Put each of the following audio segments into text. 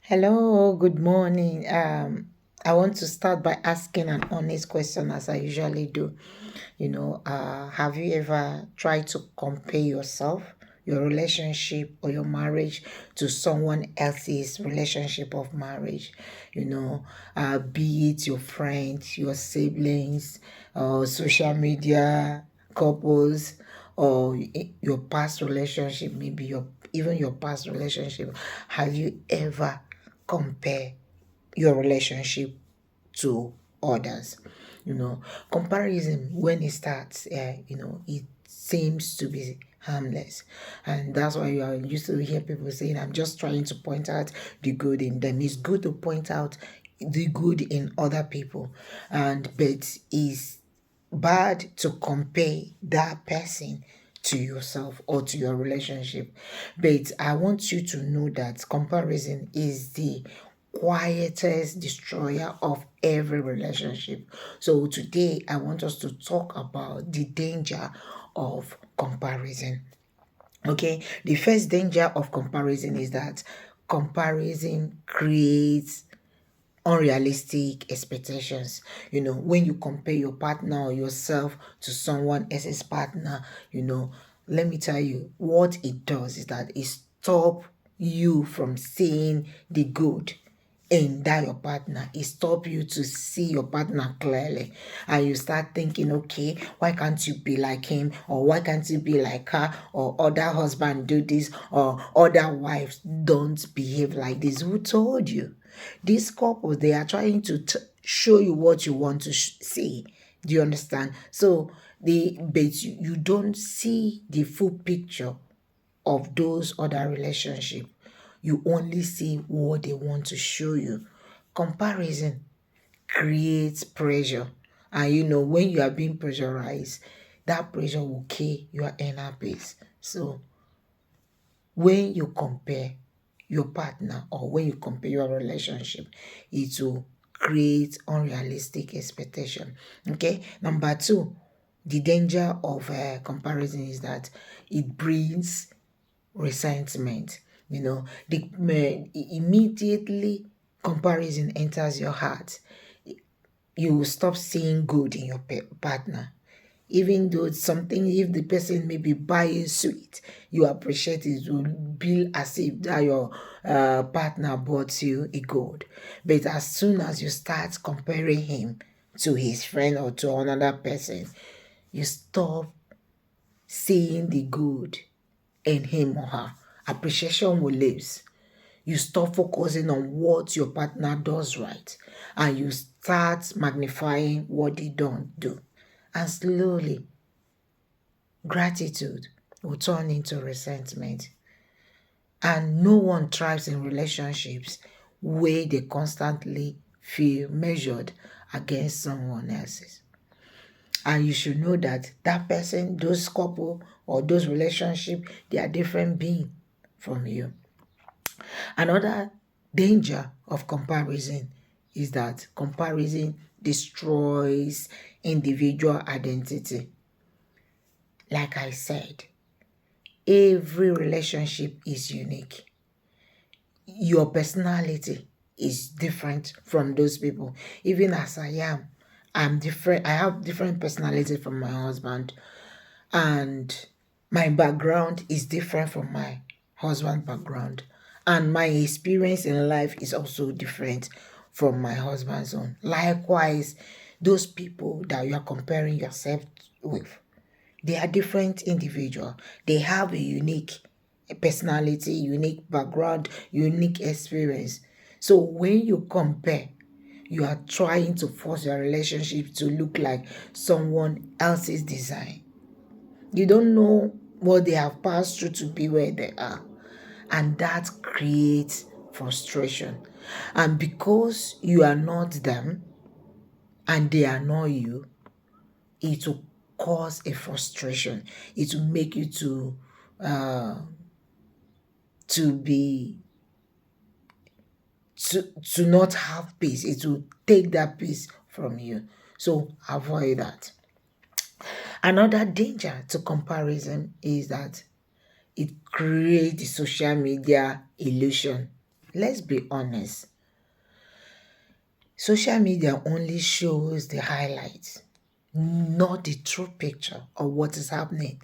Hello, good morning. I want to start by asking an honest question as I usually do. Have you ever tried to compare yourself, your relationship or your marriage to someone else's relationship of marriage? Be it your friends, your siblings, or social media couples, or your past relationship, maybe your past relationship. Have you ever compare your relationship to others? Comparison, when it starts, it seems to be harmless, and that's why you are used to hear people saying, "I'm just trying to point out the good in them." It's good to point out the good in other people, but it's bad to compare that person to yourself or to your relationship. But I want you to know that comparison is the quietest destroyer of every relationship. So today I want us to talk about the danger of comparison. Okay, the first danger of comparison is that comparison creates unrealistic expectations. When you compare your partner or yourself to someone else's partner, let me tell you what it does is that it stop you from seeing the good in that your partner. It stop you to see your partner clearly, and you start thinking, okay, why can't you be like him, or why can't you be like her, or other husband do this, or other wives don't behave like this. Who told you? These couples, they are trying to show you what you want to see. Do you understand? So but you don't see the full picture of those other relationship. You only see what they want to show you. Comparison creates pressure, and when you are being pressurized, that pressure will kill your inner peace. So when you compare your partner, or when you compare your relationship, it will create unrealistic expectation. Okay, number two, the danger of comparison is that it brings resentment. Immediately comparison enters your heart, you will stop seeing good in your partner. Even though it's something, if the person may be buying sweet, you appreciate it, will be as if that your partner bought you a gold. But as soon as you start comparing him to his friend or to another person, you stop seeing the good in him or her. Appreciation will leave. You stop focusing on what your partner does right, and you start magnifying what they don't do. And slowly, gratitude will turn into resentment. And no one thrives in relationships where they constantly feel measured against someone else's. And you should know that that person, those couple or those relationship, they are different being from you. Another danger of comparison is that comparison destroys individual identity. Like I said, every relationship is unique. Your personality is different from those people. Even as I am, I'm different. I have different personality from my husband, and my background is different from my husband's background, and my experience in life is also different from my husband's own. Likewise, those people that you are comparing yourself with, they are different individual. They have a unique personality, unique background, unique experience. So when you compare, you are trying to force your relationship to look like someone else's design. You don't know what they have passed through to be where they are. And that creates frustration. And because you are not them and they are not you, it will cause a frustration. It will make you uh, to be to not have peace. It will take that peace from you. So avoid that. Another danger to comparison is that it creates the social media illusion. let's be honest. Social media only shows the highlights, not the true picture of what is happening.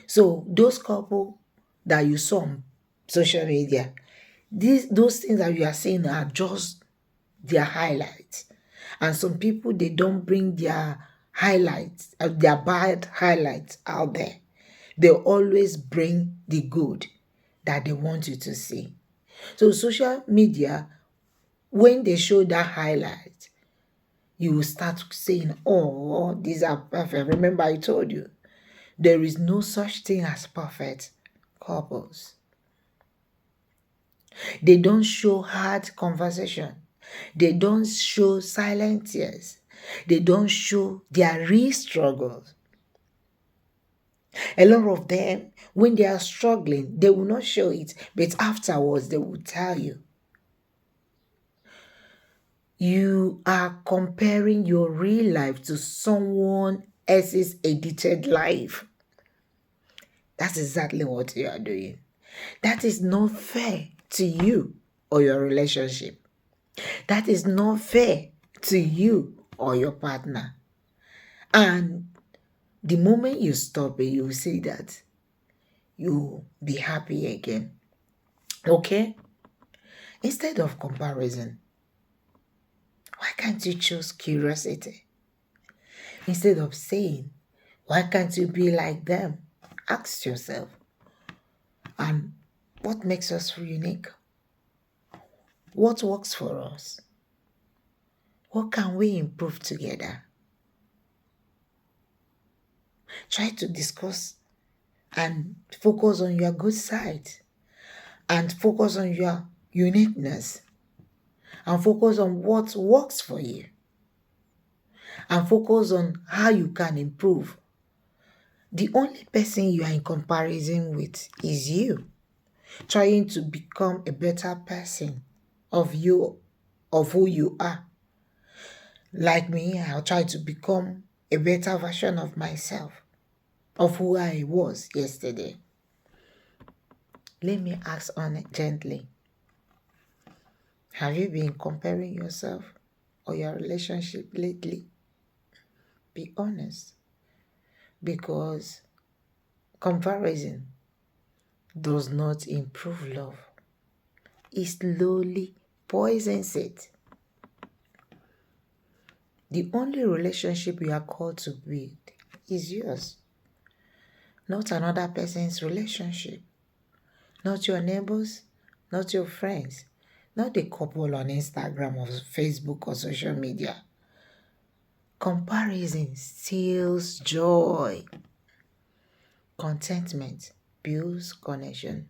So those couple that you saw on social media, those things that you are seeing are just their highlights. And some people, they don't bring their highlights, their bad highlights out there. They always bring the good that they want you to see. So social media, when they show that highlight, you will start saying, oh, these are perfect. Remember, I told you, there is no such thing as perfect couples. They don't show hard conversation. They don't show silent tears. They don't show their real struggles. A lot of them, when they are struggling, they will not show it, but afterwards they will tell you. You are comparing your real life to someone else's edited life. That's exactly what you are doing. That is not fair to you or your relationship. That is not fair to you or your partner. And the moment you stop it, you will see that you'll be happy again. Okay? Instead of comparison, why can't you choose curiosity? Instead of saying, why can't you be like them? Ask yourself, and what makes us unique? What works for us? What can we improve together? Try to discuss and focus on your good side and focus on your uniqueness and focus on what works for you and focus on how you can improve. The only person you are in comparison with is you, trying to become a better person of you, of who you are. Like me, I'll try to become a better version of myself, of who I was yesterday. Let me ask on it gently. Have you been comparing yourself or your relationship lately? Be honest. Because comparison does not improve love. It slowly poisons it. The only relationship you are called to build is yours, not another person's relationship, not your neighbors, not your friends, not the couple on Instagram or Facebook or social media. Comparison steals joy. Contentment builds connection.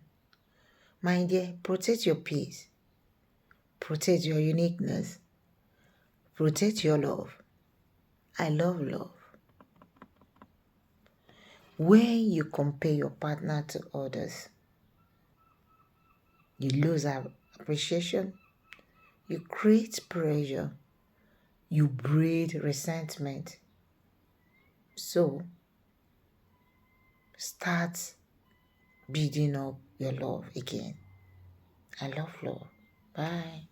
My dear, protect your peace, protect your uniqueness, protect your love. I love love. When you compare your partner to others, you lose appreciation, you create pressure, you breed resentment. So, start building up your love again. I love love. Bye.